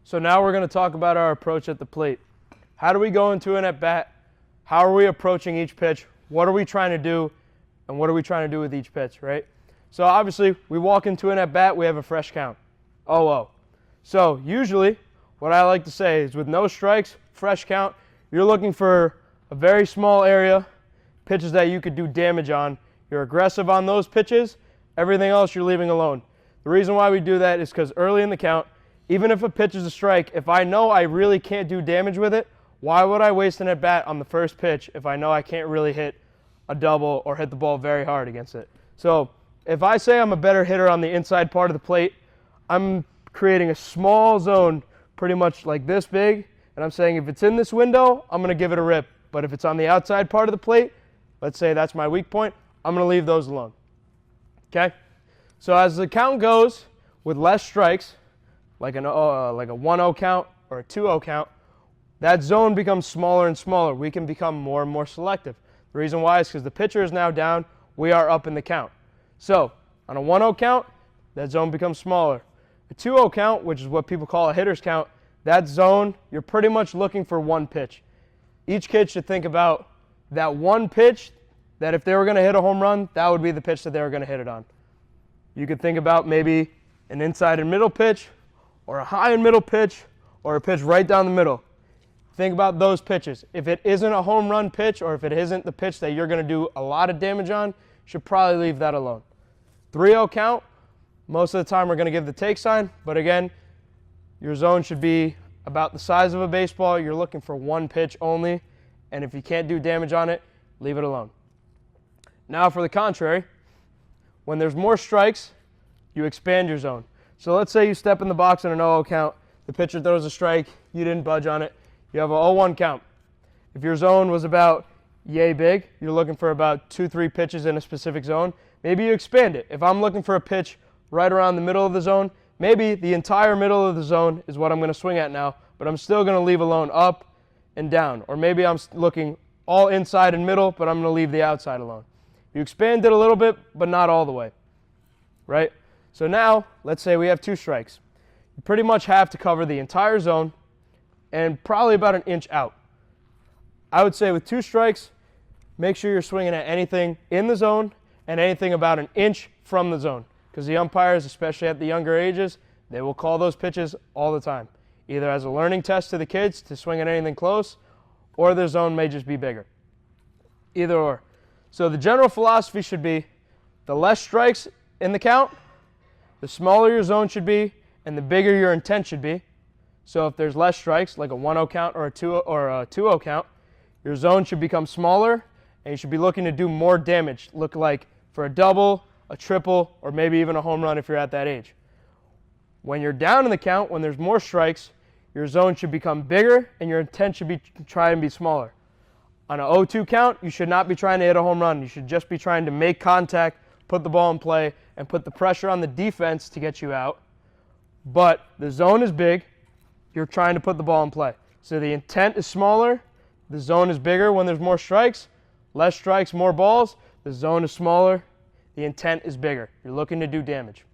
So now we're going to talk about our approach at the plate. How do we go into an at-bat? How are we approaching each pitch? What are we trying to do? And what are we trying to do with each pitch, right? So obviously, we walk into an at-bat, we have a fresh count, 0-0. So usually, what I like to say is with no strikes, fresh count, you're looking for a very small area, pitches that you could do damage on. You're aggressive on those pitches. Everything else you're leaving alone. The reason why we do that is because early in the count, even if a pitch is a strike, if I know I really can't do damage with it, why would I waste an at-bat on the first pitch if I know I can't really hit a double or hit the ball very hard against it? So if I say I'm a better hitter on the inside part of the plate, I'm creating a small zone pretty much like this big, and I'm saying if it's in this window, I'm going to give it a rip. But if it's on the outside part of the plate, let's say that's my weak point, I'm going to leave those alone. Okay? So as the count goes with less strikes, like a 1-0 count or a 2-0 count, that zone becomes smaller and smaller. We can become more and more selective. The reason why is because the pitcher is now down, we are up in the count. So on a 1-0 count, that zone becomes smaller. A 2-0 count, which is what people call a hitter's count, that zone, you're pretty much looking for one pitch. Each kid should think about that one pitch that if they were going to hit a home run, that would be the pitch that they were going to hit it on. You could think about maybe an inside and middle pitch, or a high and middle pitch, or a pitch right down the middle. Think about those pitches. If it isn't a home run pitch, or if it isn't the pitch that you're going to do a lot of damage on, you should probably leave that alone. 3-0 count, most of the time we're going to give the take sign, but again, your zone should be about the size of a baseball. You're looking for one pitch only, and if you can't do damage on it, leave it alone. Now for the contrary, when there's more strikes, you expand your zone. So let's say you step in the box in an 0-0 count, the pitcher throws a strike, you didn't budge on it, you have a 0-1 count. If your zone was about yay big, you're looking for about 2-3 pitches in a specific zone, maybe you expand it. If I'm looking for a pitch right around the middle of the zone, maybe the entire middle of the zone is what I'm going to swing at now, but I'm still going to leave alone up and down. Or maybe I'm looking all inside and middle, but I'm going to leave the outside alone. You expand it a little bit, but not all the way, right? So now, let's say we have 2 strikes. You pretty much have to cover the entire zone and probably about an inch out. I would say with 2 strikes, make sure you're swinging at anything in the zone and anything about an inch from the zone. Because the umpires, especially at the younger ages, they will call those pitches all the time. Either as a learning test to the kids to swing at anything close, or their zone may just be bigger. Either or. So the general philosophy should be the less strikes in the count, the smaller your zone should be, and the bigger your intent should be. So if there's less strikes, like a 1-0 count or a 2-0 count, your zone should become smaller, and you should be looking to do more damage. Look like for a double, a triple, or maybe even a home run if you're at that age. When you're down in the count, when there's more strikes, your zone should become bigger, and your intent should be try and be smaller. On an 0-2 count, you should not be trying to hit a home run. You should just be trying to make contact, put the ball in play, and put the pressure on the defense to get you out. But the zone is big. You're trying to put the ball in play. So the intent is smaller. The zone is bigger when there's more strikes. Less strikes, more balls. The zone is smaller. The intent is bigger. You're looking to do damage.